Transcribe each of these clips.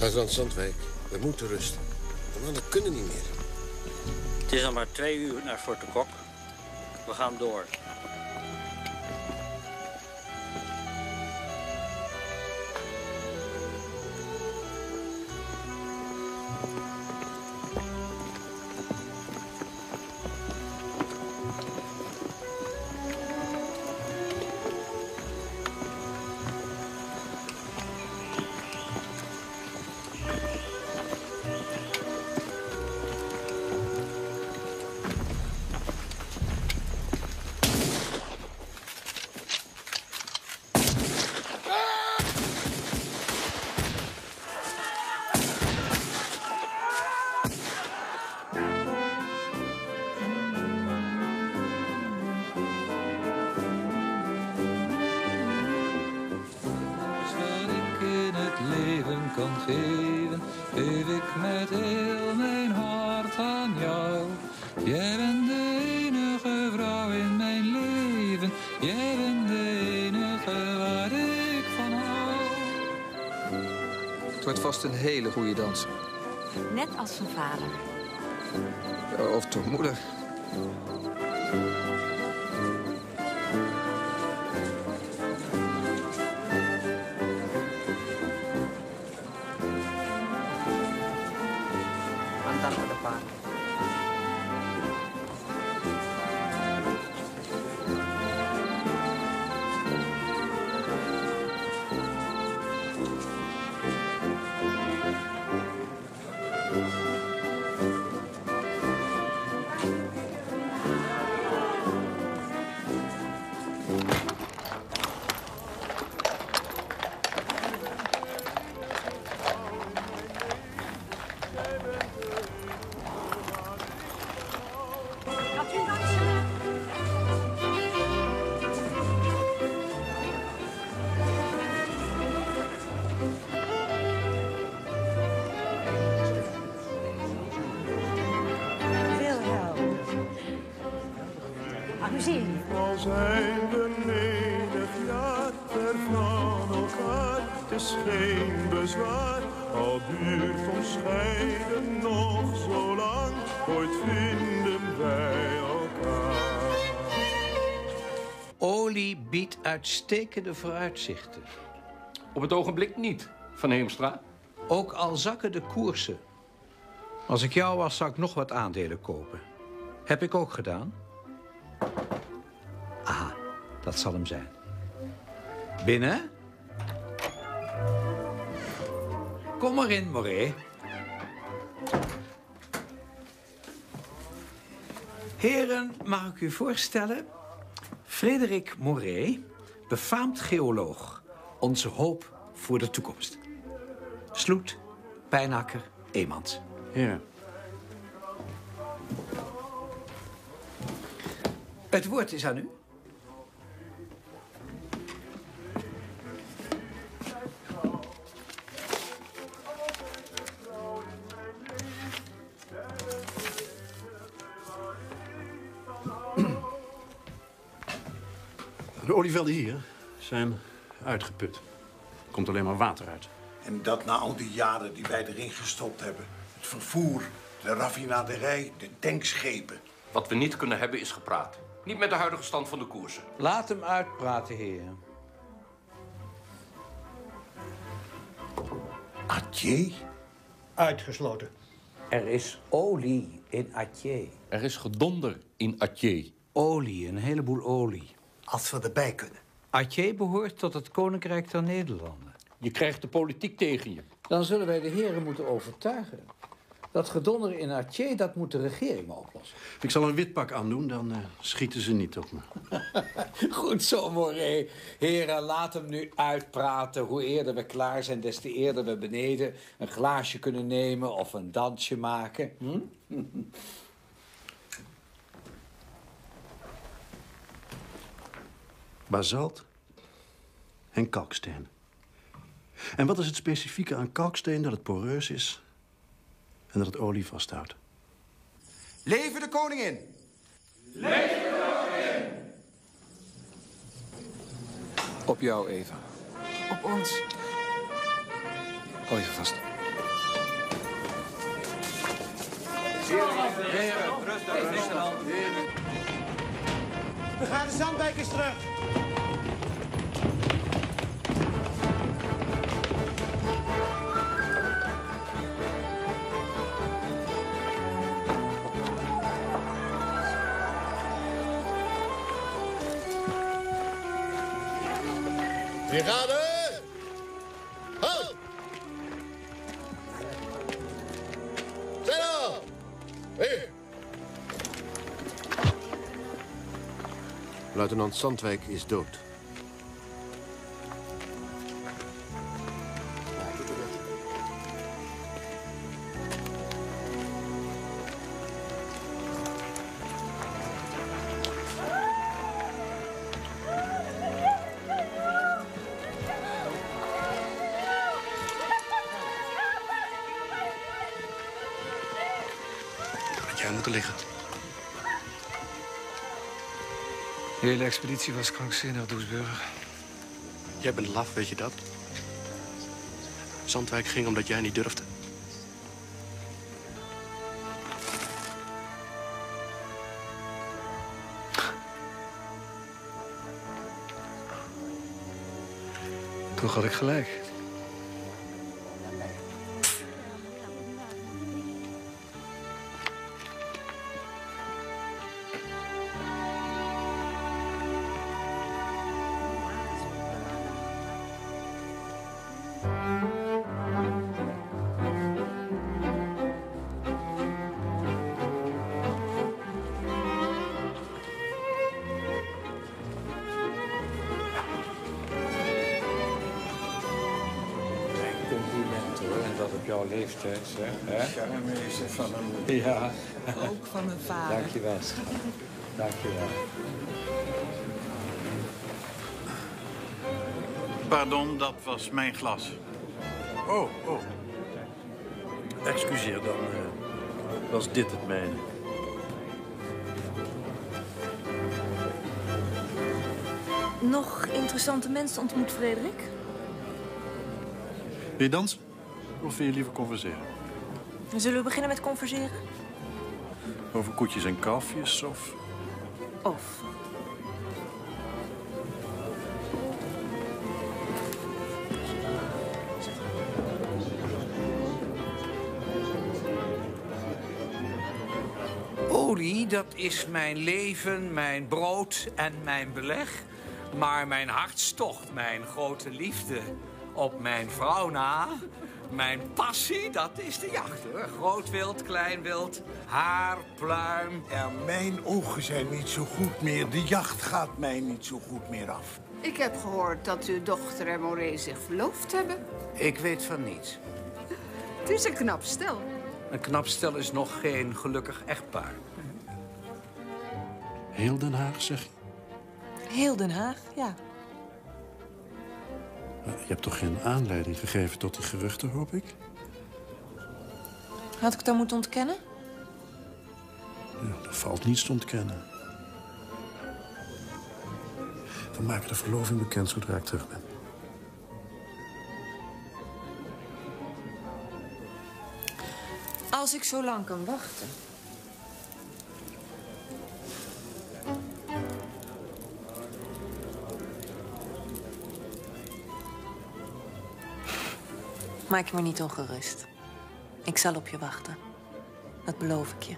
Luitenant Zandwijk, we moeten rusten. De mannen kunnen niet meer. Het is nog maar 2 uur naar Fort de Kok. We gaan door. Geef ik met heel mijn hart aan jou. Jij bent de enige vrouw in mijn leven. Jij bent de enige waar ik van hou. Het wordt vast een hele goede danser. Net als zijn vader. Of toch moeder. Al zijn we menig jaar ver van elkaar, het is geen bezwaar. Al duurt ons scheiden nog zo lang, ooit vinden wij elkaar. Olie biedt uitstekende vooruitzichten. Op het ogenblik niet, Van Heemstra. Ook al zakken de koersen. Als ik jou was, zou ik nog wat aandelen kopen. Heb ik ook gedaan. Aha, dat zal hem zijn. Binnen? Kom maar in, Moret. Heren, mag ik u voorstellen? Frederik Moret, befaamd geoloog. Onze hoop voor de toekomst. Sloet, Pijnakker, Eemans. Ja. Het woord is aan u. De olievelden hier zijn uitgeput. Er komt alleen maar water uit. En dat na al die jaren die wij erin gestopt hebben. Het vervoer, de raffinaderij, de tankschepen. Wat we niet kunnen hebben is gepraat. Niet met de huidige stand van de koersen. Laat hem uitpraten, heren. Atje? Uitgesloten. Er is olie in Atje. Er is gedonder in Atje. Olie, een heleboel olie. Als we erbij kunnen. Atje behoort tot het Koninkrijk der Nederlanden. Je krijgt de politiek tegen je. Dan zullen wij de heren moeten overtuigen. Dat gedonder in Atje, dat moet de regering oplossen. Ik zal een wit pak aandoen, dan schieten ze niet op me. Goed zo, Moré. Heren, laat hem nu uitpraten. Hoe eerder we klaar zijn, des te eerder we beneden een glaasje kunnen nemen of een dansje maken. Basalt en kalksteen. En wat is het specifieke aan kalksteen? Dat het poreus is en dat het olie vasthoudt. Leven de koningin! Leven de koningin! Op jou, Eva. Op ons. Hou even vast. We gaan de zandwijkers terug! Brigade! Halt! Zeno! Hier! Luitenant Zandwijk is dood. Jij moet er liggen. De hele expeditie was krankzinnig, Doesburg. Jij bent laf, weet je dat? Zandwijk ging omdat jij niet durfde. Toch had ik gelijk. Jouw leeftijd, zeg. Hè? Charmeester van een... Ja. Ook van mijn vader. Dankjewel, schat. Dankjewel. Pardon, dat was mijn glas. Oh. Excuseer, dan was dit het mijne. Nog interessante mensen ontmoet, Frederik? Wil je dansen? Of wil je liever converseren? Zullen we beginnen met converseren? Over koetjes en kalfjes, of... Of? Olie, dat is mijn leven, mijn brood en mijn beleg. Maar mijn hartstocht, mijn grote liefde op mijn vrouw na... Mijn passie, dat is de jacht, hoor. Groot wild, klein wild, haar, pluim. Ja, mijn ogen zijn niet zo goed meer. De jacht gaat mij niet zo goed meer af. Ik heb gehoord dat uw dochter en Moré zich verloofd hebben. Ik weet van niets. Het is een knap stel. Een knap stel is nog geen gelukkig echtpaar. Heel Den Haag, zeg je? Heel Den Haag, ja. Maar je hebt toch geen aanleiding gegeven tot die geruchten, hoop ik? Had ik dan moeten ontkennen? Ja, er valt niets te ontkennen. We maken de verloving bekend zodra ik terug ben. Als ik zo lang kan wachten. Maak je me niet ongerust. Ik zal op je wachten. Dat beloof ik je.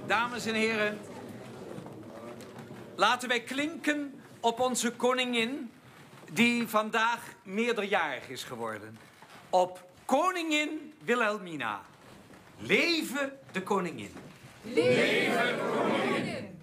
Dames en heren, laten wij klinken op onze koningin, die vandaag meerderjarig is geworden. Op koningin Wilhelmina. Leven de koningin. Leven de koningin.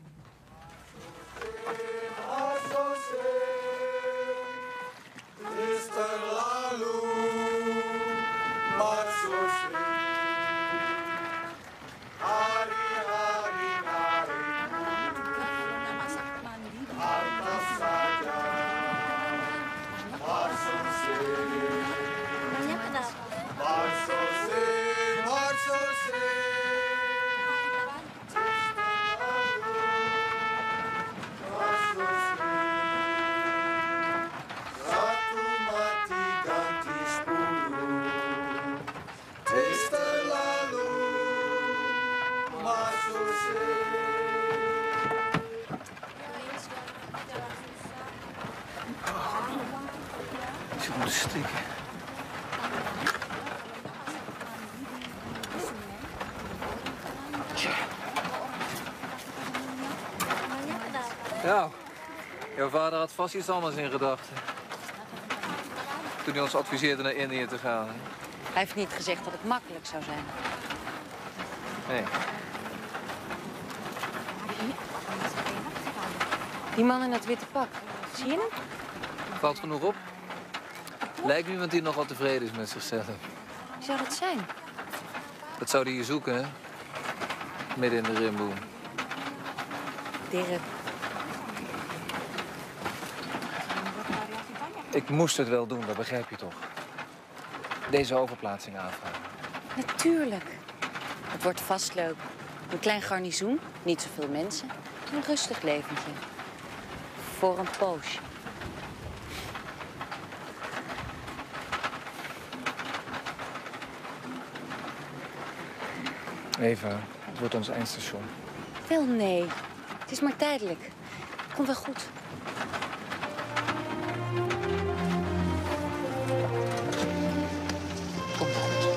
Nou, jouw vader had vast iets anders in gedachten. Toen hij ons adviseerde naar Indië te gaan. Hè? Hij heeft niet gezegd dat het makkelijk zou zijn. Nee. Die man in dat witte pak, zie je hem? Valt genoeg op. Lijkt nu iemand die nog wel tevreden is met zichzelf. Wie zou dat zijn? Dat zou hij hier zoeken, hè? Midden in de rimboe. Dirk. Ik moest het wel doen, dat begrijp je toch? Deze overplaatsing aanvragen. Natuurlijk. Het wordt vast leuk. Een klein garnizoen, niet zoveel mensen. Een rustig leventje. Voor een poosje. Eva, het wordt ons eindstation. Wel nee, het is maar tijdelijk. Komt wel goed. Komt wel goed.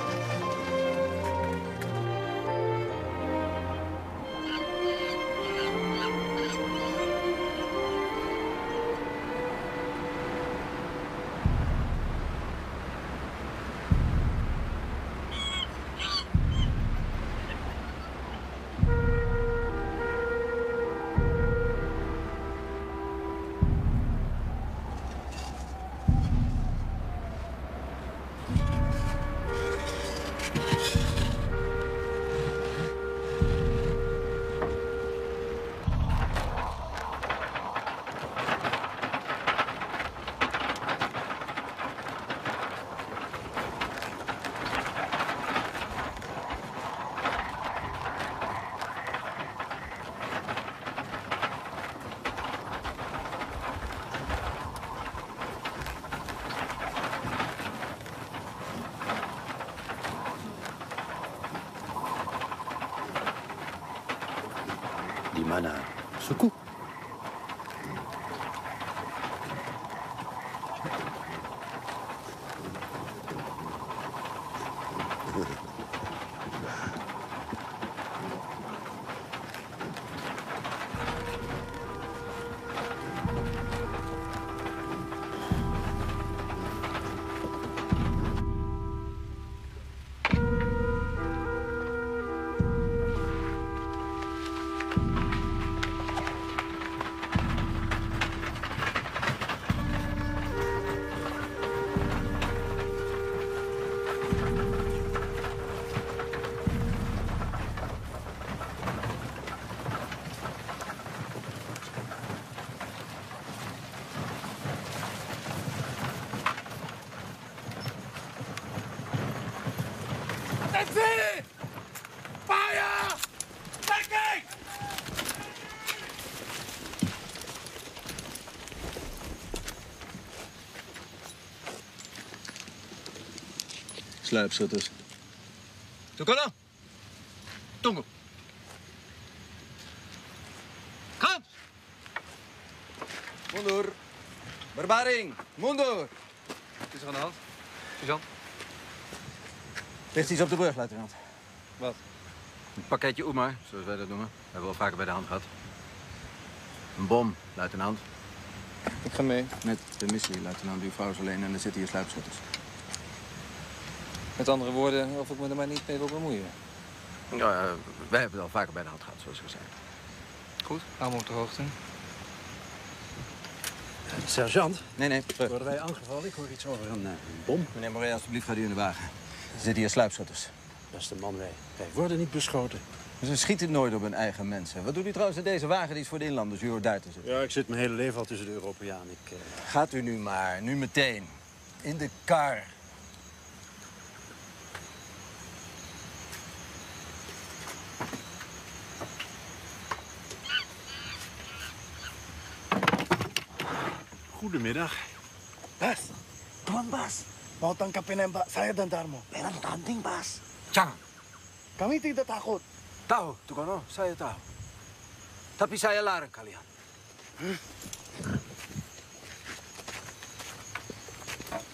Di mana suku? Attentie! Fire! Dekking! Sluipschutters. Tukano! Tunggu. Gaan! Mundur. Berbaring. Mundur. Wat is er aan de hand? Sergeant? Ligt iets op de brug, luitenant. Wat? Een pakketje Oemar, zoals wij dat noemen. Hebben we al vaker bij de hand gehad. Een bom, luitenant. Ik ga mee. Met de missie, luitenant. Uw vrouw is alleen en er zitten hier sluipschutters. Met andere woorden, of ik me er maar niet mee wil bemoeien. Ja, wij hebben het al vaker bij de hand gehad, zoals gezegd. Goed? Hou me op de hoogte. Sergeant? Nee, terug. Worden wij aangevallen? Ik hoor iets over een bom. Meneer Moret, alsjeblieft, gaat u in de wagen. Er zitten hier sluipschutters. Beste man, wij worden niet beschoten. Ze schieten nooit op hun eigen mensen. Wat doet u trouwens in deze wagen die is voor de inlanders? U hoort daar te zitten. Ja, ik zit mijn hele leven al tussen de Europeanen. Gaat u nu maar, nu meteen. In de kar. Goedemiddag. Bas, tuan Bas. Mau tangkap penembak saya dan Darmo. Merang tanding, Bas. Jangan. Kami tidak takut. Tahu, Tukano, saya tahu. Tapi saya larang kalian.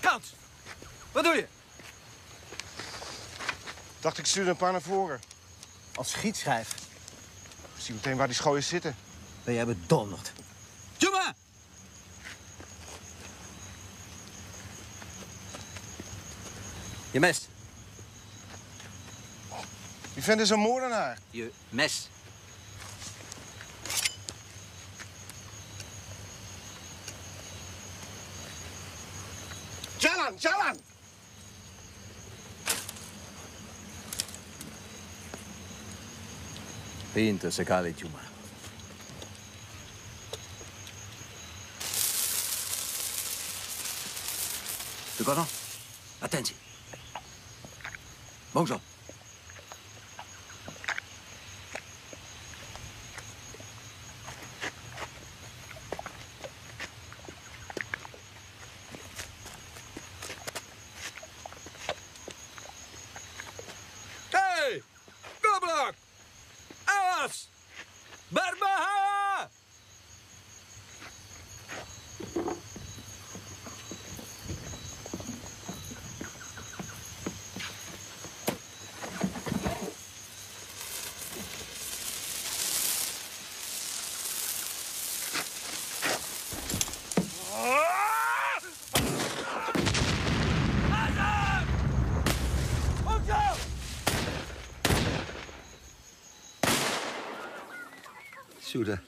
Kans, wat doe je? Dacht ik stuurde een paar naar voren. Als schietschijf. Ik zie meteen waar die schooiers zitten. Ben jij bedonderd? Juma! Je mes. Die vent is een moordenaar. Je mes. Jalan, jalan! Pinter sekali, Juma. Tukano, attentie. Bongso. Hey! Goblok! Awas! Berbahaya! Sudah.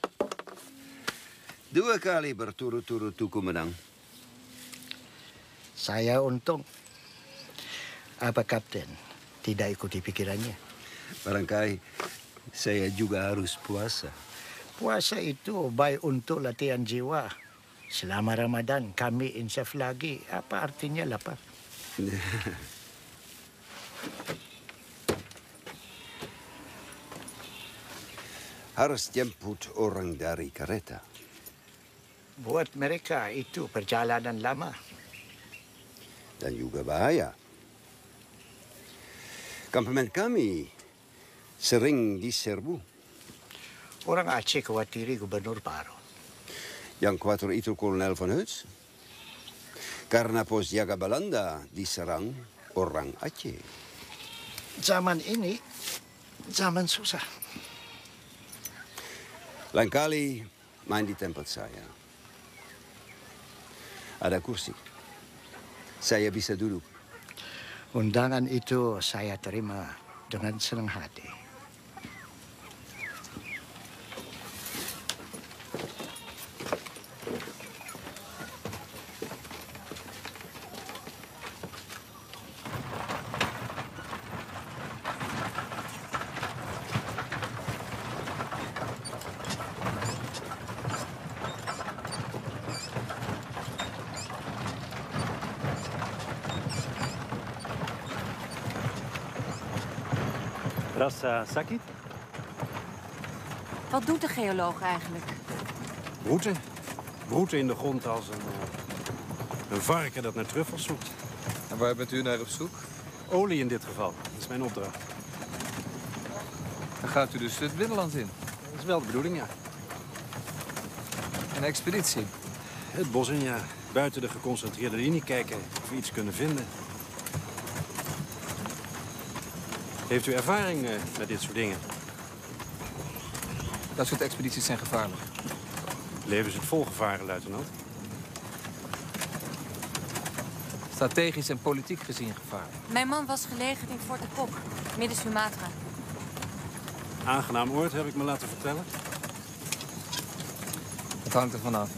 2 kali berturut-turut Tuku menang. Saya untung. Apa Kapten tidak ikuti pikirannya? Barangkali saya juga harus puasa. Puasa itu baik untuk latihan jiwa. Selama Ramadan kami insaf lagi. Apa artinya lapar? Harus jemput orang dari kereta. Buat mereka itu perjalanan lama. Dan juga bahaya. Kampung kami sering diserbu. Orang Aceh khawatiri Gubernur baru. Yang kwator itu kolonel van Huts. Karena pos jaga Belanda diserang orang Aceh. Zaman ini, zaman susah. Lain kali main di tempat saya. Ada kursi. Saya bisa duduk. Undangan itu saya terima dengan senang hati. Rasa sakit? Wat doet de geoloog eigenlijk? Broeten. Broeten in de grond als een varken dat naar truffels zoekt. En waar bent u naar op zoek? Olie in dit geval. Dat is mijn opdracht. Dan gaat u dus het binnenland in. Dat is wel de bedoeling, ja. Een expeditie? Het bos in, ja. Buiten de geconcentreerde linie kijken of we iets kunnen vinden. Heeft u ervaring met dit soort dingen? Dat soort expedities zijn gevaarlijk. Leven zit vol gevaren, luitenant. Strategisch en politiek gezien gevaarlijk. Mijn man was gelegerd in Fort de Kok, midden Sumatra. Aangenaam oord, heb ik me laten vertellen. Het hangt er vanaf.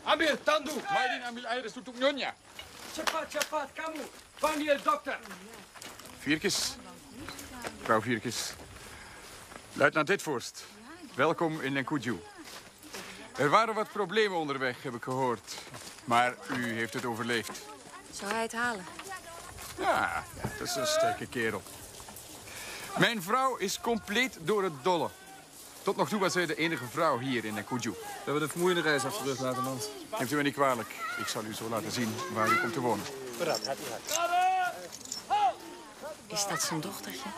Ambil tandu, Maidin ambil air untuk nyonya. Cepat, cepat, kamu. Panggil dokter. Vierkes. Mevrouw Vierkes. Luitenant Ditvorst, welkom in Nkoudjou. Er waren wat problemen onderweg, heb ik gehoord. Maar u heeft het overleefd. Zou hij het halen? Ja, dat is een sterke kerel. Mijn vrouw is compleet door het dolle. Tot nog toe was zij de enige vrouw hier in Nkoudjou. We hebben de vermoeiende reis achter de rug, luitenant. Neemt u me niet kwalijk. Ik zal u zo laten zien waar u komt te wonen. Is dat zijn dochtertje?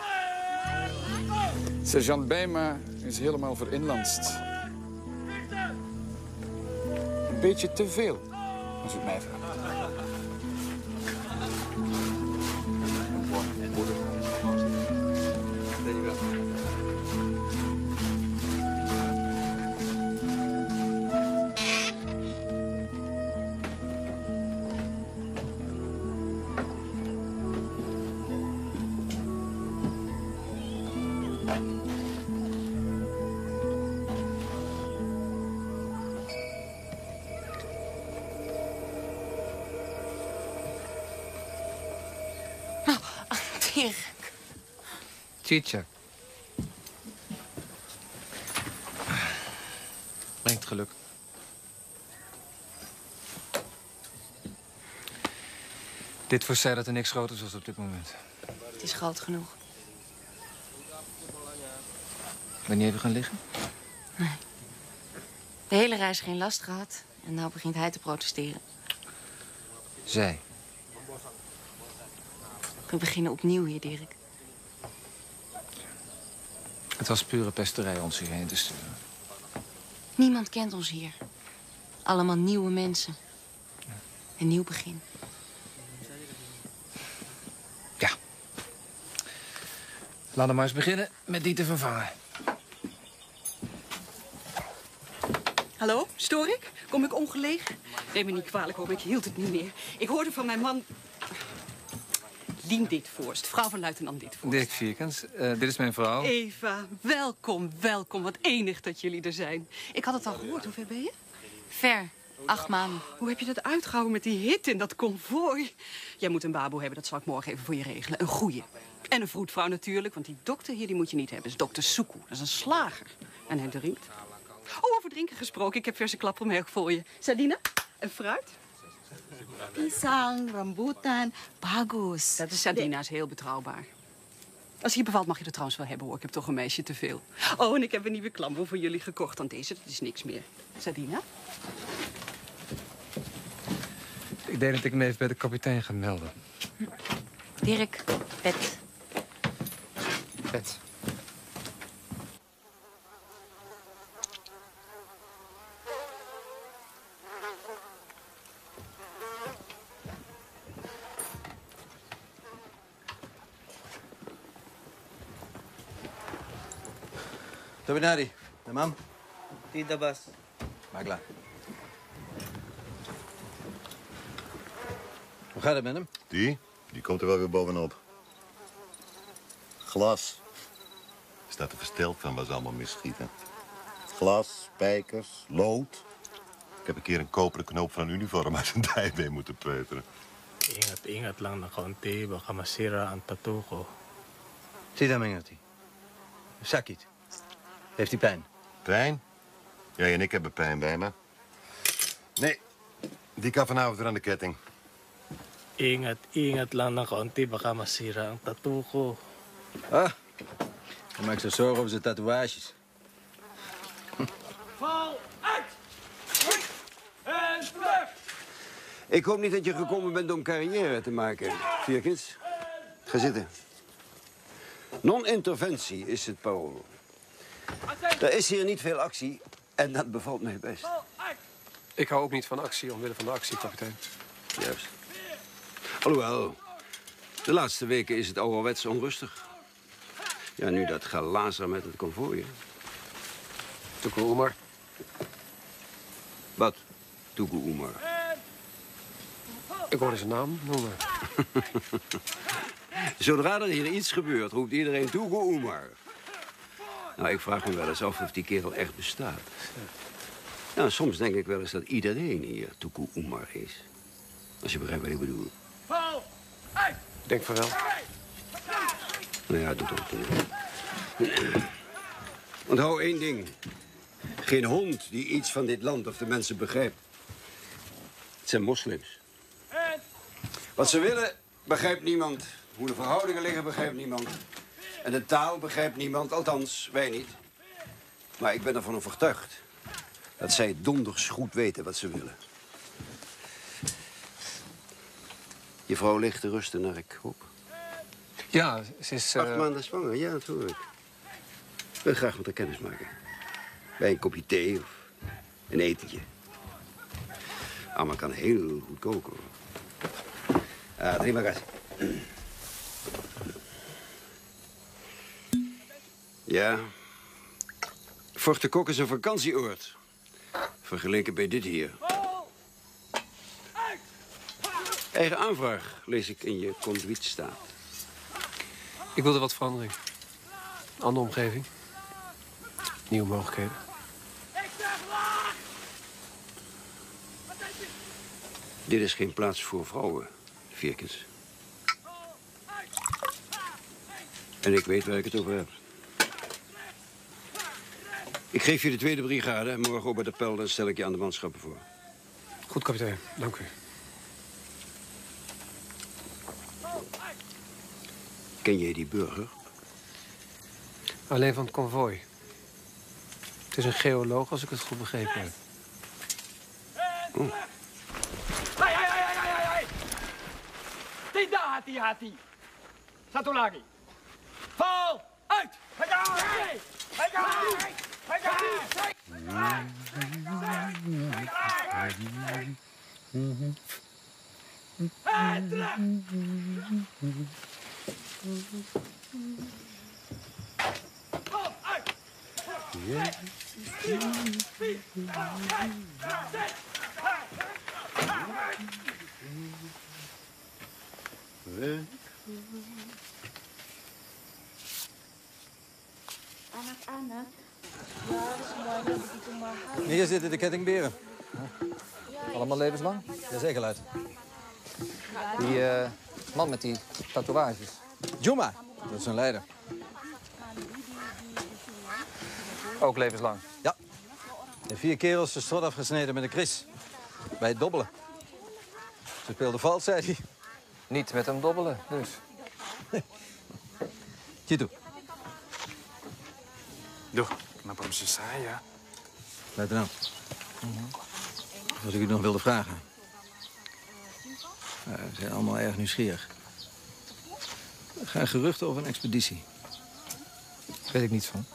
Sergeant Bijma is helemaal verinlandst. Een beetje te veel, als u het mij vraagt. Tjitjak. Brengt geluk. Dit voor zij dat er niks groter is als op dit moment. Het is groot genoeg. Wanneer we gaan liggen? Nee. De hele reis geen last gehad. En nou begint hij te protesteren. Zij. We beginnen opnieuw hier, Dirk. Het was pure pesterij ons hierheen te sturen. Niemand kent ons hier. Allemaal nieuwe mensen. Een nieuw begin. Ja. Laten we maar eens beginnen met die te vervangen. Hallo, stoor ik? Kom ik ongelegen? Neem me niet kwalijk, hoor, ik hield het niet meer. Ik hoorde van mijn man... Lien Ditvoorst, vrouw van luitenant Ditvoorst. Dirk Vierkens, dit is mijn vrouw. Eva, welkom, welkom. Wat enig dat jullie er zijn. Ik had het al gehoord. Hoe ver ben je? Ver. 8 maanden. Hoe heb je dat uitgehouden met die hit in dat konvooi? Jij moet een baboe hebben, dat zal ik morgen even voor je regelen. Een goeie. En een vroedvrouw natuurlijk, want die dokter hier die moet je niet hebben. Dat is dokter Soekoe, dat is een slager. En hij drinkt. Oh, over drinken gesproken. Ik heb verse klappermelk voor je. Sardine en fruit. Pisang, rambutan, bagus. Dat is Sardina, is heel betrouwbaar. Als je bevalt mag je er trouwens wel hebben, hoor. Ik heb toch een meisje te veel. Oh, en ik heb een nieuwe klamboe voor jullie gekocht. Want deze, dat is niks meer. Sardina? Ik denk dat ik me even bij de kapitein ga melden. Dirk, bed. Bed. Tobinari, tamam? Tidak, Bas. Maak Hoe gaat het met hem? Die komt er wel weer bovenop. Glas. Staat er versteld van waar ze allemaal misschieten. Glas, spijkers, lood. Ik heb een keer een koperen knoop van een uniform uit zijn dijbeen moeten peuteren. Ingat lang na kaunti, baka masira ang tattoo ko. Zie dan, Mengati. Sakit. Heeft hij pijn? Pijn? Jij en ik hebben pijn bij me. Nee, die kan vanavond weer aan de ketting. Ingat lang na kaunti, baka masira ang tattoo ko. Ah, dan maak ik zo zorgen over zijn tatoeages. Val uit! En terug! Ik hoop niet dat je gekomen bent om carrière te maken, Vierkens. Ga zitten. Non-interventie is het parool. Er is hier niet veel actie en dat bevalt mij best. Ik hou ook niet van actie omwille van de actie, kapitein. Juist. Alhoewel, de laatste weken is het ouderwets onrustig. Ja, nu dat gelazer met het konvooi. Tuku Umar. Wat? Tuku Umar. Ik hoorde zijn naam noemen. Zodra er hier iets gebeurt, roept iedereen Tuku Umar. Nou, ik vraag me wel eens af of die kerel echt bestaat. Nou, soms denk ik wel eens dat iedereen hier Tuku Umar is. Als je begrijpt wat ik bedoel. Denk van wel. Nou ja, doe het ook. Onthoud één ding. Geen hond die iets van dit land of de mensen begrijpt. Het zijn moslims. Wat ze willen, begrijpt niemand. Hoe de verhoudingen liggen, begrijpt niemand. En de taal begrijpt niemand, althans, wij niet. Maar ik ben ervan overtuigd dat zij donders goed weten wat ze willen. Je vrouw ligt te rusten, naar ik hoop. Ja, ze is... 8 maanden zwanger, ja, dat hoor ik. Ik wil graag met haar kennis maken. Bij een kopje thee of een etentje. Amma kan heel goed koken. Terima kasih. Ja. Fort de Kok is een vakantieoord. Vergeleken bij dit hier. Eigen aanvraag lees ik in je conduit staan. Ik wilde wat verandering. Andere omgeving. Nieuwe mogelijkheden. Dit is geen plaats voor vrouwen, Vierkens. En ik weet waar ik het over heb. Ik geef je de 2e brigade. Morgen op bij de Pel, dan stel ik je aan de manschappen voor. Goed, kapitein. Dank u. Ken jij die burger? Alleen van het konvooi. Het is een geoloog, als ik het goed begrepen heb. Oh. Tidak hati-hati. Satu lagi. Val uit! Anak-anak, ya semuanya begitu mahal. Hier zitten de kettingberen. Allemaal levenslang? Jazeker, luid. Die man met die tatoeages. Juma, dat is een leider. Ook levenslang. Ja. De 4 kerels de strot afgesneden met een kris. Bij het dobbelen. Ze speelde vals, zei hij. Niet met hem dobbelen, dus. Gitu. Duh, kenapa mesti saya? Luitenant. Wat ik u nog wilde vragen. We zijn allemaal erg nieuwsgierig. Er gaan geruchten over een expeditie. Daar weet ik niets van.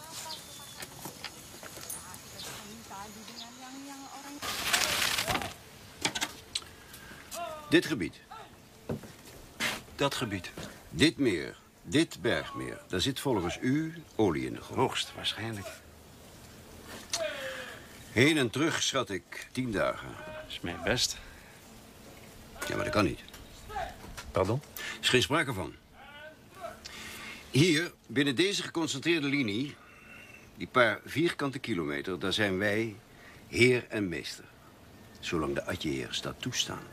Dit gebied. Dat gebied. Dit meer. Dit bergmeer. Daar zit volgens u olie in de grond. Hoogst waarschijnlijk. Heen en terug schat ik 10 dagen. Dat is mijn best. Ja, maar dat kan niet. Pardon? Er is geen sprake van. Hier, binnen deze geconcentreerde linie, die paar vierkante kilometer, daar zijn wij heer en meester. Zolang de atjeheers dat toestaan.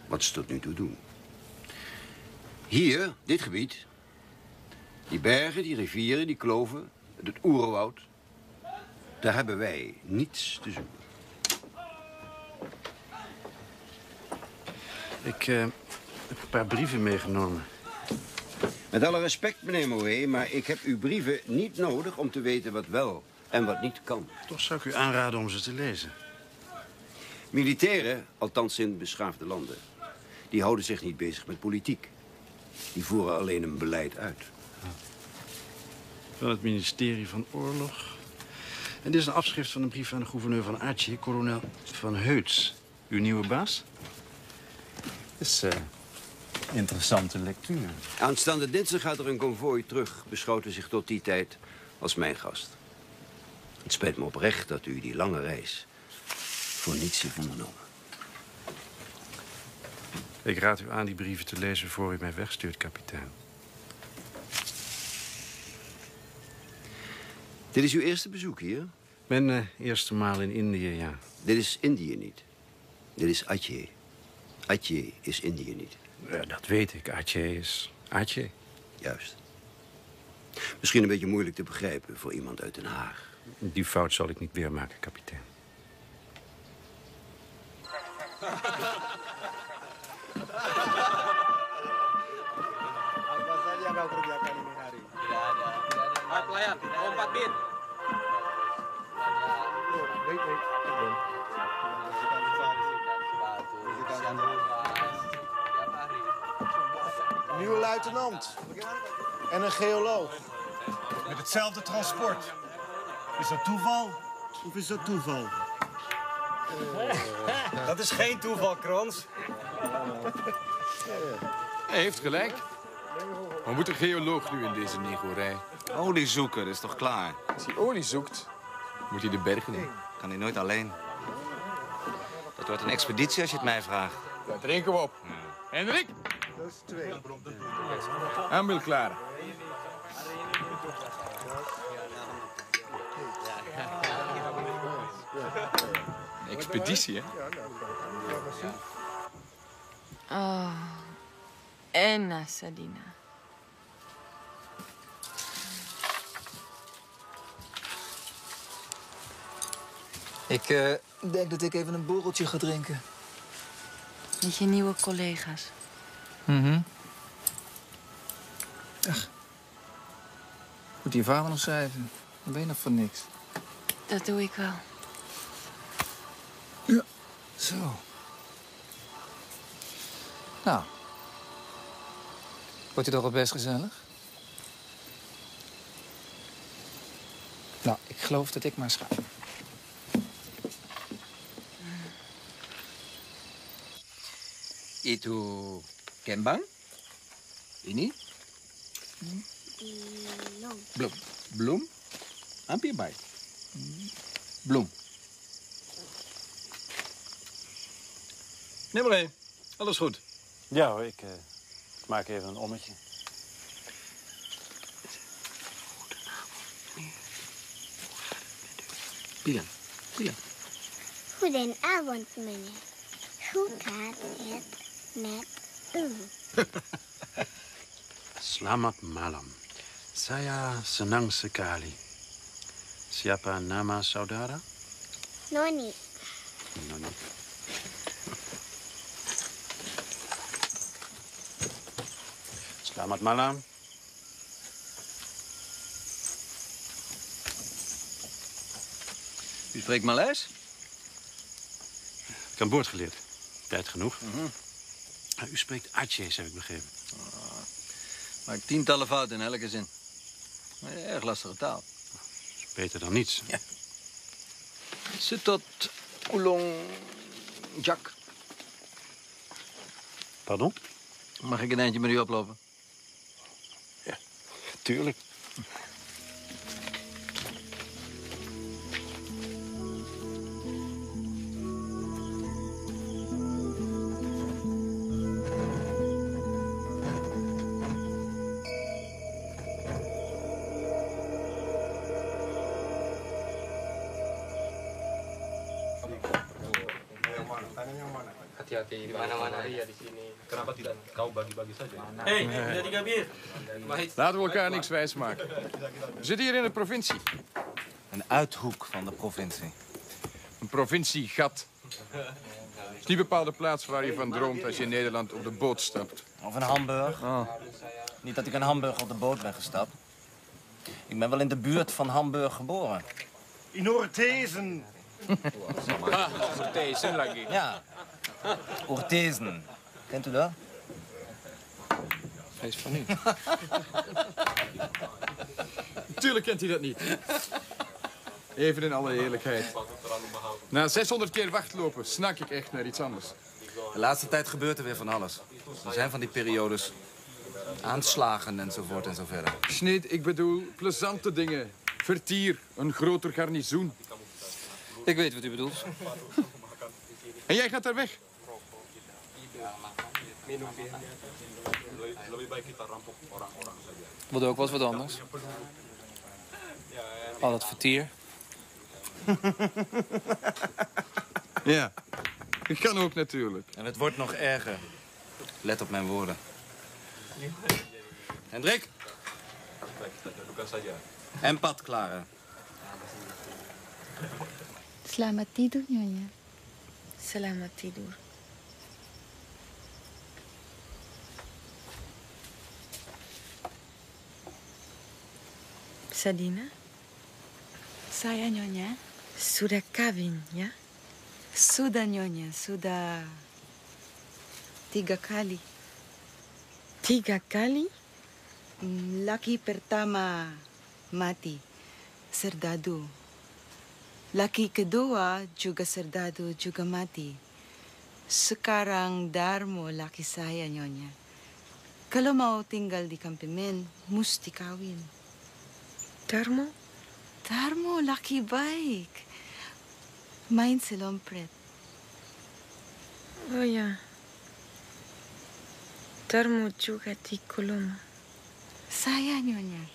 Wat ze tot nu toe doen. Hier, dit gebied, die bergen, die rivieren, die kloven, het oerwoud, daar hebben wij niets te zoeken. Ik heb een paar brieven meegenomen. Met alle respect, meneer Moé, maar ik heb uw brieven niet nodig om te weten wat wel en wat niet kan. Toch zou ik u aanraden om ze te lezen. Militairen, althans in beschaafde landen, die houden zich niet bezig met politiek. Die voeren alleen een beleid uit. Van het ministerie van Oorlog. En dit is een afschrift van een brief aan de gouverneur van Aceh, kolonel Van Heuts. Uw nieuwe baas? Dat is interessante lectuur. Aanstaande dinsdag gaat er een konvooi terug, beschouwt u zich tot die tijd als mijn gast. Het spijt me oprecht dat u die lange reis voor niets heeft ondernomen. Ik raad u aan die brieven te lezen voor u mij wegstuurt, kapitein. Dit is uw eerste bezoek hier? Mijn eerste maal in Indië, ja. Dit is Indië niet. Dit is Aceh. Aceh is Indië niet. Ja, dat weet ik. Aceh is Aceh. Juist. Misschien een beetje moeilijk te begrijpen voor iemand uit Den Haag. Die fout zal ik niet weer maken, kapitein. Pelayan, lompat bin. Nieuwe luitenant. En een geoloog. Met hetzelfde transport. Is dat toeval? Of is dat toeval? Dat is geen toeval, Krons. Hij heeft gelijk. Wat moet een geoloog nu in deze negorij? Olie zoeken, dat is toch klaar? Als hij olie zoekt, moet hij de bergen in. Kan hij nooit alleen. Dat wordt een expeditie als je het mij vraagt. Daar drinken we op. Hendrik? Dat is 2. Aanbel klaar. Expeditie, hè? Oh, Enna Sadina. Ik denk dat ik even een borreltje ga drinken. Met je nieuwe collega's. Ach. Moet je vader nog schrijven? Dan ben je nog voor niks. Dat doe ik wel. Ja, zo. Nou. Wordt het toch wel best gezellig? Nou, ik geloof dat ik maar ga. Itu kembang? Ini? Belum. Belum? Hampir bij. Bloem. Neem maar één. Alles goed. Ja hoor, ik maak even een ommetje. Bilan. Bilan. Goedenavond, meneer. Hoe gaat het met u? Selamat malam. Saya senang sekali. Siapa nama saudara? Noni. Noni. Selamat malam. U spreekt Maleis? Ik heb boord geleerd. Tijd genoeg. U spreekt Aceh, heb ik begrepen. Maak tientallen fouten in elke zin. Maar een erg lastige taal. Beter dan niets. Ja. Zit tot Oolong Jack. Pardon? Mag ik een eindje met u oplopen? Ja, tuurlijk. Hati-hati di mana-mana ya di sini. Kenapa tidak kau bagi-bagi saja? Hé, hey, 3 bier. Laten we elkaar niks wijsmaken. We zitten hier in de provincie. Een uithoek van de provincie. Een provinciegat. Het is niet bepaald de plaats waar je van droomt als je in Nederland op de boot stapt. Of een Hamburg. Oh. Niet dat ik in Hamburg op de boot ben gestapt. Ik ben wel in de buurt van Hamburg geboren. In Ortezen. Ortezen lagi. Ja. Ortezen. Kent u dat? Hij is van u. Natuurlijk kent hij dat niet. Even in alle eerlijkheid. Na 600 keer wachtlopen snak ik echt naar iets anders. De laatste tijd gebeurt er weer van alles. Er zijn van die periodes. Aanslagen enzovoort en zo verder. Sneed, ik bedoel plezante dingen. Vertier, een groter garnizoen. Ik weet wat u bedoelt. En jij gaat daar weg? Wilde ook wat anders. Al dat vertier. Ja, dat kan ook natuurlijk. En het wordt nog erger. Let op mijn woorden. Hendrik? En Pat klaren. Selamat tidur, Nyonya. Selamat tidur. Sadina? Saya, Nyonya. Sudah kawin, ya? Sudah, Nyonya. Sudah 3 kali. 3 kali? Laki pertama mati, serdadu. Laki kedua juga serdadu, juga mati. Sekarang Darmo laki saya, Nyonya. Kalau mau tinggal di kampemen, mesti kawin. Darmo? Darmo, laki baik. Main selompret. Oh ya. Darmo juga di Coloma. Saya, Nyonya.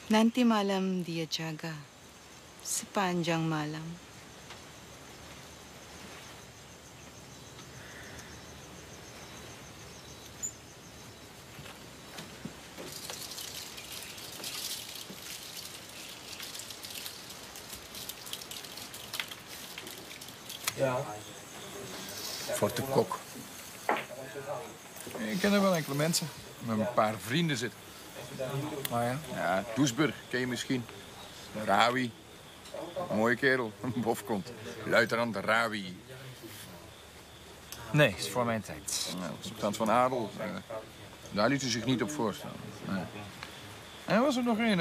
Nanti malam dia jaga. Sepanjang malam. Ja. Voor de kok. Ik ken er wel enkele mensen. Met een paar vrienden zitten. Maar ja? Ja, Doesburg, ken je misschien. Rawi. Mooie kerel. Een bofkont. Luitenant Rawi. Nee, is voor mijn tijd. Nou, stand van adel. Daar liet hij zich niet op voorstellen. Nee. En er was er nog een.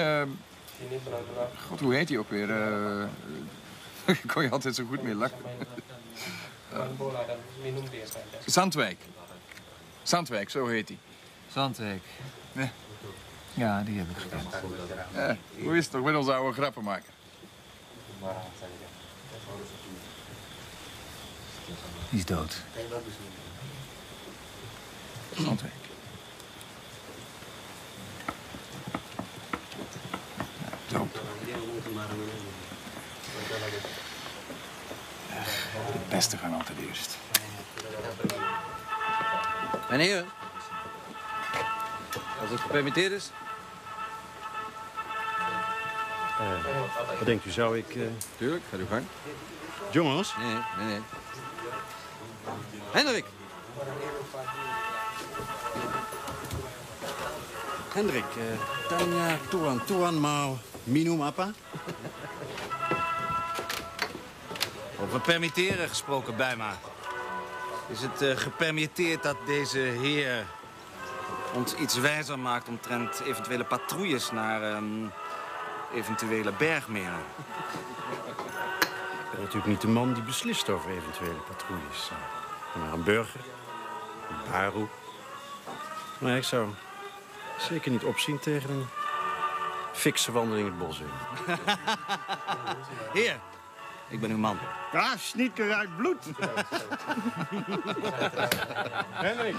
God, hoe heet hij ook weer? Kon je altijd zo goed mee lachen. Zandwijk. Zandwijk, zo heet hij. Zandwijk. Nee. Ja, die heb ik gekend. Hoe is het toch met onze oude grappenmaker? Die is dood. Zandwijk. Dood. De beste gaan altijd eerst. Meneer, als het gepermitteerd is. Wat denkt u, zou ik... Tuurlijk, ga uw gang. Jongens? Nee. Hendrik! Hendrik, tanya tuan mau minum apa? Over permitteren gesproken, Bijma. Is het gepermitteerd dat deze heer ons iets wijzer maakt omtrent eventuele patrouilles naar eventuele bergmeren? Ik ben natuurlijk niet de man die beslist over eventuele patrouilles. Naar een burger, een baru. Maar ik zou zeker niet opzien tegen een fikse wandeling het bos in. Heer, ik ben uw man. Ah, Schnietker uit bloed. Hendrik.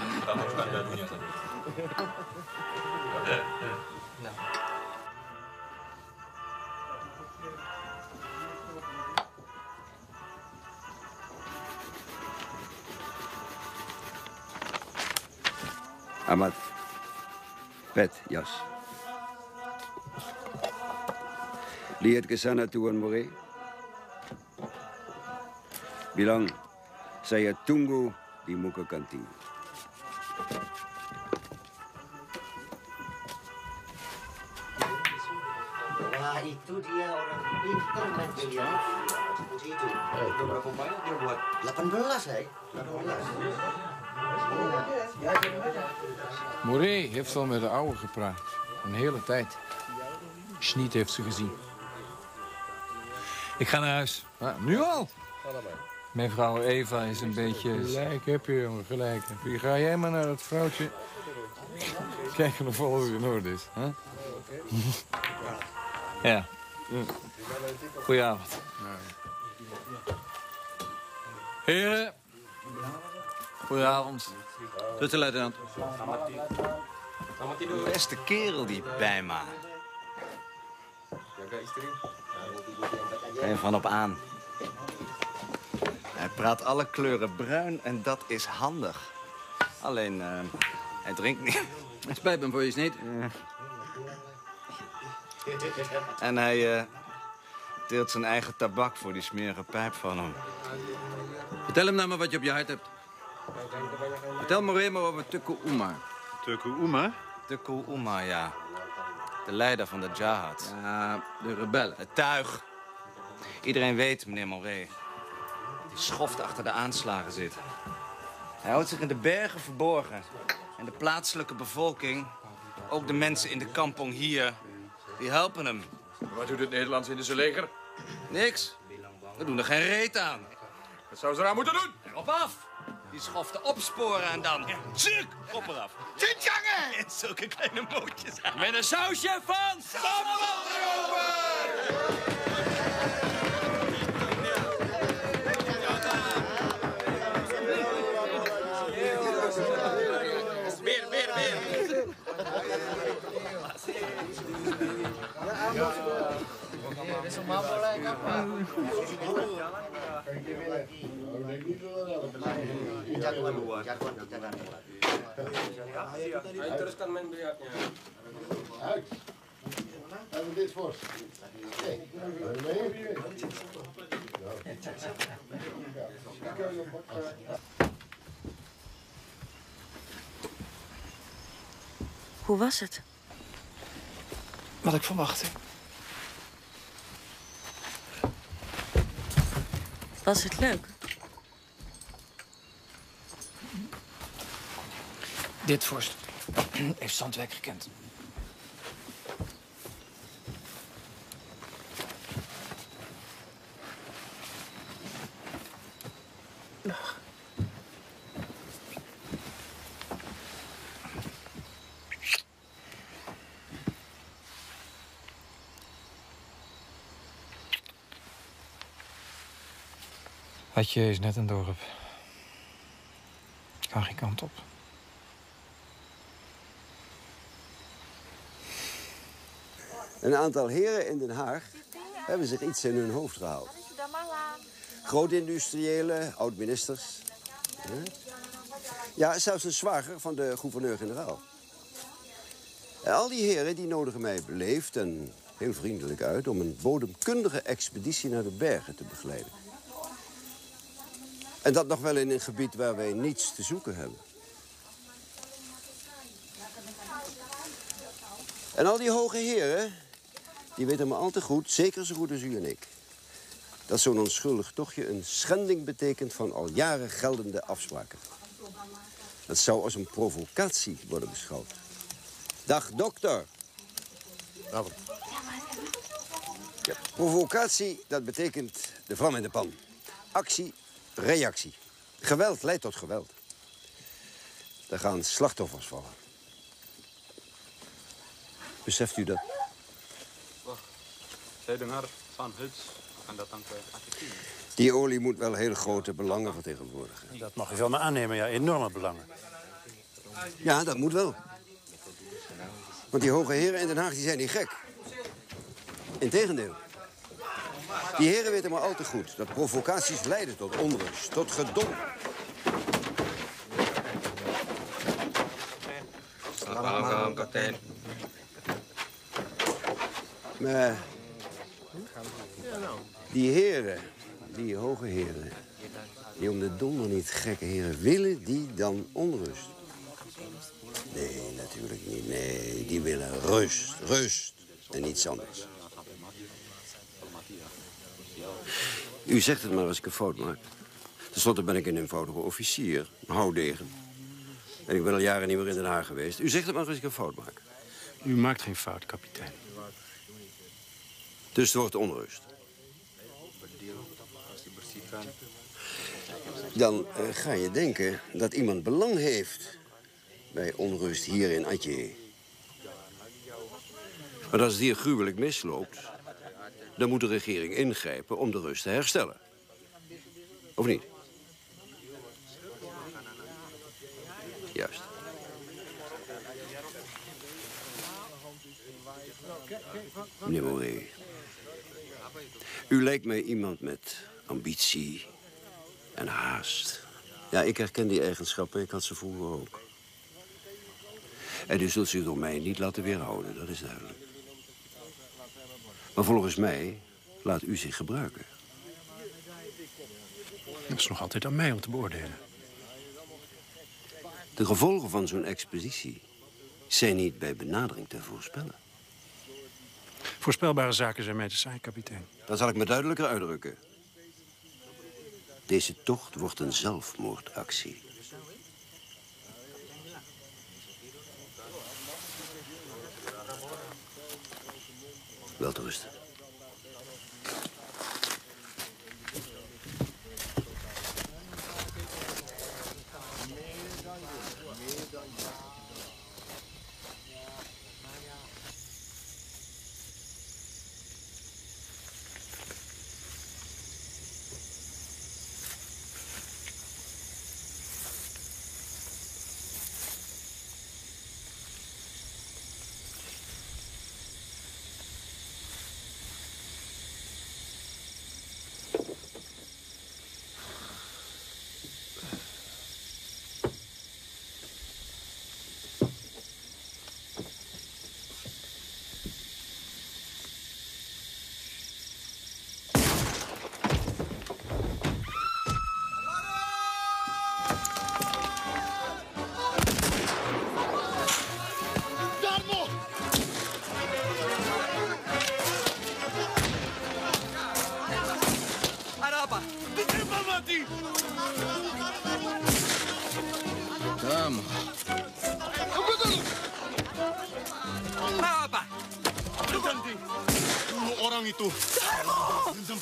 Amat, pet, jas. Lihat ke sana, Tuan More. Bilang, saya tunggu di muka kantin. Wah, itu dia orang pintar main biliar. Itu. Berapa banyak dia buat? 18, hè? 18. Moré heeft al met de oude gepraat. Een hele tijd. Schniet heeft ze gezien. Ik ga naar huis. Nu al? Mijn vrouw Eva is een beetje... Gelijk heb je, jongen, gelijk heb je. Ga jij maar naar dat vrouwtje. Kijken of alles in orde is. Hè? Ja. Goedenavond. Heren. Goedenavond. Tot de luitenant. Beste kerel, die Bijma. En van op aan. Hij praat alle kleuren bruin en dat is handig. Alleen, hij drinkt niet. Het spijt me voor je sneed. En hij deelt zijn eigen tabak voor die smerige pijp van hem. Vertel hem nou maar wat je op je hart hebt. Vertel me weer maar over Teuku Umar. Teuku Umar? Teuku Umar, ja. De leider van de Jihad. Ja, de rebellen. Het tuig. Iedereen weet, meneer Moré, die schoft achter de aanslagen zit. Hij houdt zich in de bergen verborgen. En de plaatselijke bevolking, ook de mensen in de kampong hier, die helpen hem. Wat doet het Nederlands-Indische leger? Niks. We doen er geen reet aan. Wat zou ze eraan moeten doen? Erop af. Die schoften opsporen en dan... Tjuk! Op eraf. Tjitjangen! En zulke kleine mootjes. Met een sausje van... Teruskan main biliarnya. Uit. Hebben dit voor? Hoe was het? Wat ik verwachtte. Was het leuk? Dit vorst heeft Zandwijk gekend. Atje is net een dorp. Ik kan geen kant op. Een aantal heren in Den Haag hebben zich iets in hun hoofd gehaald. Groot-industriëlen, oud-ministers. Ja, zelfs een zwager van de gouverneur-generaal. En al die heren die nodigen mij beleefd en heel vriendelijk uit om een bodemkundige expeditie naar de bergen te begeleiden. En dat nog wel in een gebied waar wij niets te zoeken hebben. En al die hoge heren, die weten maar al te goed, zeker zo goed als u en ik, dat zo'n onschuldig tochtje een schending betekent van al jaren geldende afspraken. Dat zou als een provocatie worden beschouwd. Dag, dokter. Dag. Ja, provocatie, dat betekent de vlam in de pan. Actie, reactie. Geweld leidt tot geweld. Daar gaan slachtoffers vallen. Beseft u dat? Die olie moet wel heel grote belangen vertegenwoordigen. Dat mag je wel maar aannemen, ja. Enorme belangen. Ja, dat moet wel. Want die hoge heren in Den Haag die zijn niet gek. Integendeel. Die heren weten maar al te goed dat provocaties leiden tot onrust, tot gedonder. Maar die heren, die hoge heren, die om de donder niet gekke heren, willen die dan onrust? Nee, natuurlijk niet. Nee, die willen rust. Rust en niets anders. U zegt het maar als ik een fout maak. Ten slotte ben ik een eenvoudige officier, een houdegen. En ik ben al jaren niet meer in Den Haag geweest. U zegt het maar als ik een fout maak. U maakt geen fout, kapitein. Dus er wordt onrust. Dan ga je denken dat iemand belang heeft bij onrust hier in Atje. Maar als het hier gruwelijk misloopt, dan moet de regering ingrijpen om de rust te herstellen. Of niet? Juist. Meneer Moré, u lijkt mij iemand met ambitie en haast. Ja, ik herken die eigenschappen, ik had ze vroeger ook. En u zult zich door mij niet laten weerhouden, dat is duidelijk. Maar volgens mij laat u zich gebruiken. Dat is nog altijd aan mij om te beoordelen. De gevolgen van zo'n expeditie zijn niet bij benadering te voorspellen. Voorspelbare zaken zijn mij te saai, kapitein. Dan zal ik me duidelijker uitdrukken. Deze tocht wordt een zelfmoordactie. Welterusten.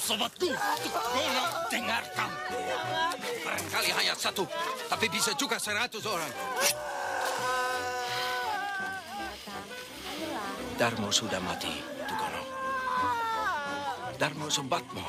Sobatku, dengarkan. Barangkali hanya satu, tapi bisa juga 100 orang. Darmo sudah mati, Tugono. Darmo sobatmu.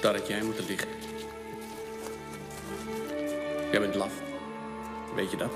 Daar had jij moeten liggen. Jij bent laf. Weet je dat?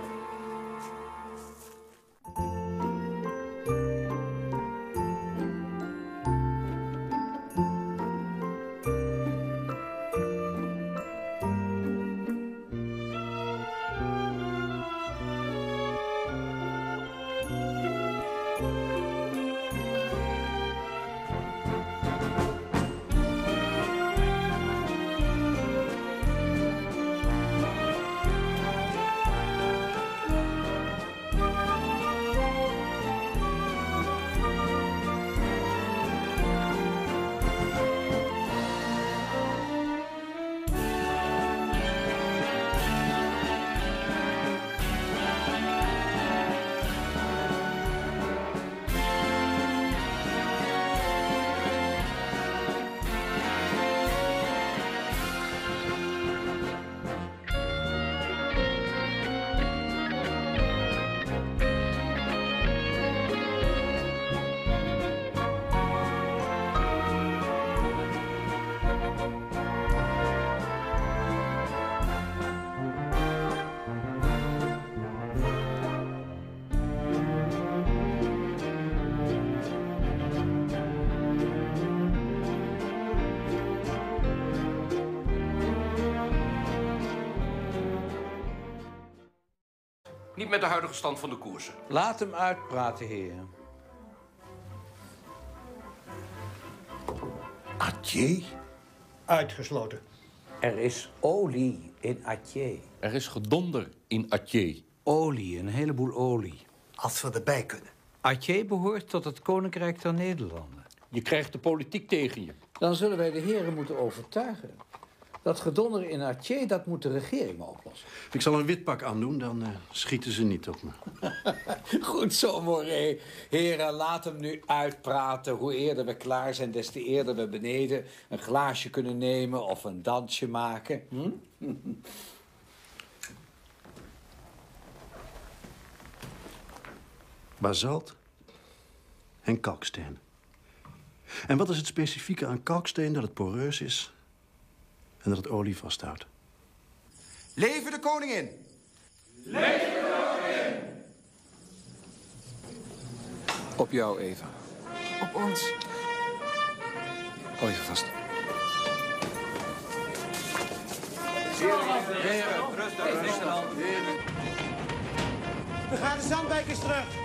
Niet met de huidige stand van de koersen. Laat hem uitpraten, heren. Atje? Uitgesloten. Er is olie in Atje. Er is gedonder in Atje. Olie, een heleboel olie. Als we erbij kunnen. Atje behoort tot het Koninkrijk der Nederlanden. Je krijgt de politiek tegen je. Dan zullen wij de heren moeten overtuigen. Dat gedonder in Atje, dat moet de regering oplossen. Ik zal een wit pak aandoen, dan schieten ze niet op me. Goed zo, Moré. Heren, laat hem nu uitpraten. Hoe eerder we klaar zijn, des te eerder we beneden een glaasje kunnen nemen of een dansje maken. Basalt en kalksteen. En wat is het specifieke aan kalksteen? Dat het poreus is en dat het olie vasthoudt. Leven de koningin! Leven de koningin! Op jou, Eva. Op ons. Hou je vast. Heren, rustig aan. We gaan de zandbijkers terug.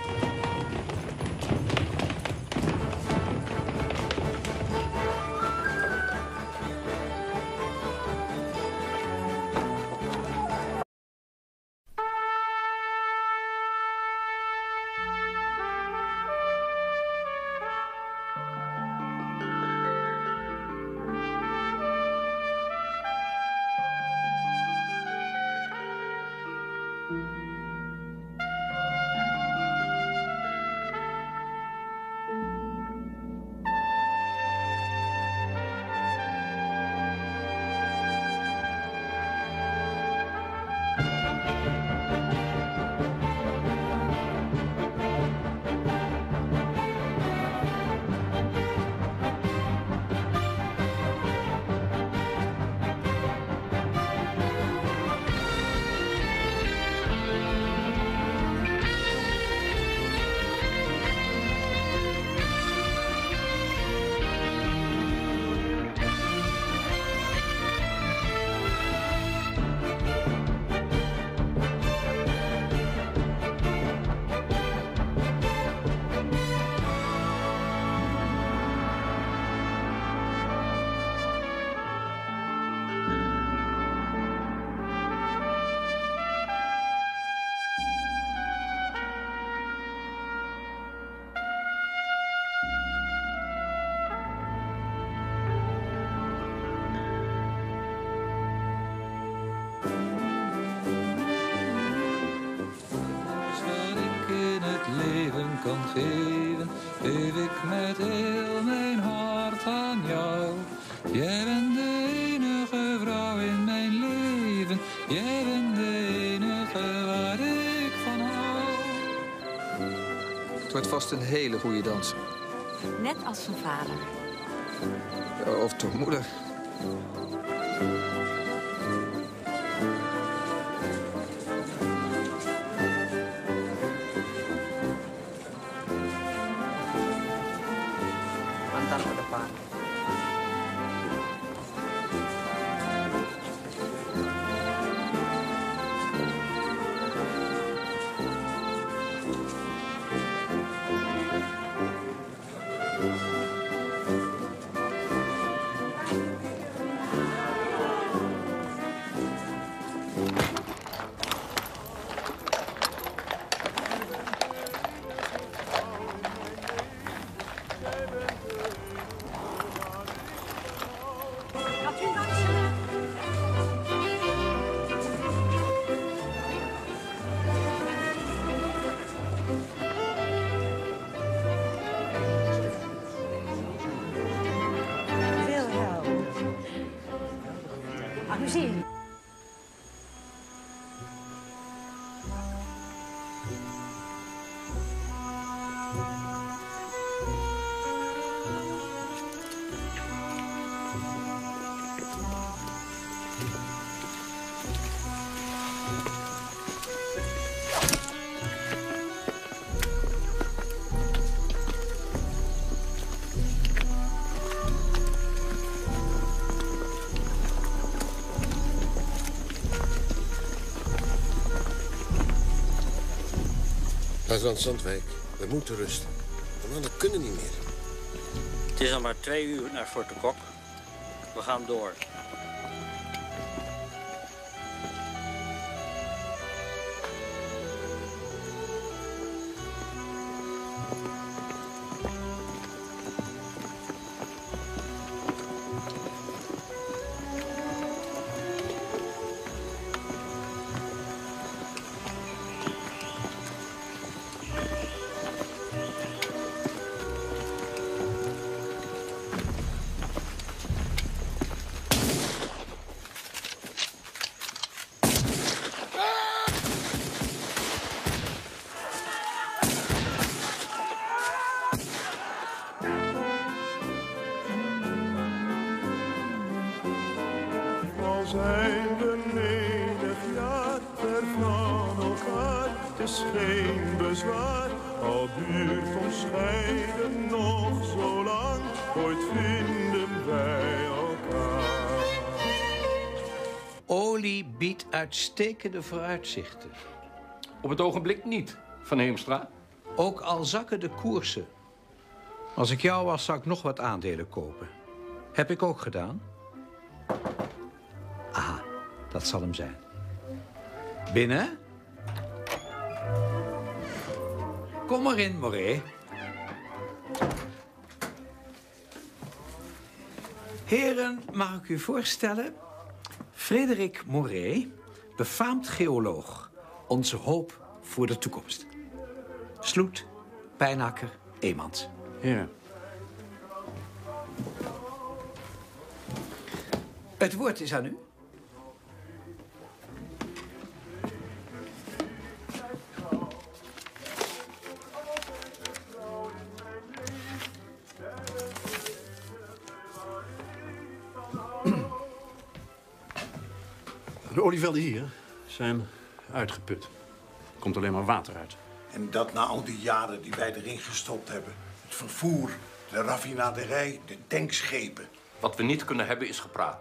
Kan geven, geef ik met heel mijn hart aan jou. Jij bent de enige vrouw in mijn leven. Jij bent de enige waar ik van hou. Het wordt vast een hele goede danser. Net als zijn vader. Of toch moeder. Antar ke depan. Muziek. Luitenant Zandwijk, we moeten rusten. De mannen kunnen niet meer. Het is al maar 2 uur naar Fort de Kok. We gaan door. Zijn we menig jaar ver van elkaar, het is geen bezwaar. Al duurt ons scheiden nog zo lang, ooit vinden wij elkaar. Olie biedt uitstekende vooruitzichten. Op het ogenblik niet, Van Heemstra. Ook al zakken de koersen. Als ik jou was, zou ik nog wat aandelen kopen. Heb ik ook gedaan. Aha, dat zal hem zijn. Binnen? Kom maar in, Moret. Heren, mag ik u voorstellen? Frederik Moret, befaamd geoloog. Onze hoop voor de toekomst. Sloet, Pijnakker, Eemans. Ja. Het woord is aan u. De olievelden hier zijn uitgeput. Er komt alleen maar water uit. En dat na al die jaren die wij erin gestopt hebben. Het vervoer, de raffinaderij, de tankschepen. Wat we niet kunnen hebben is gepraat.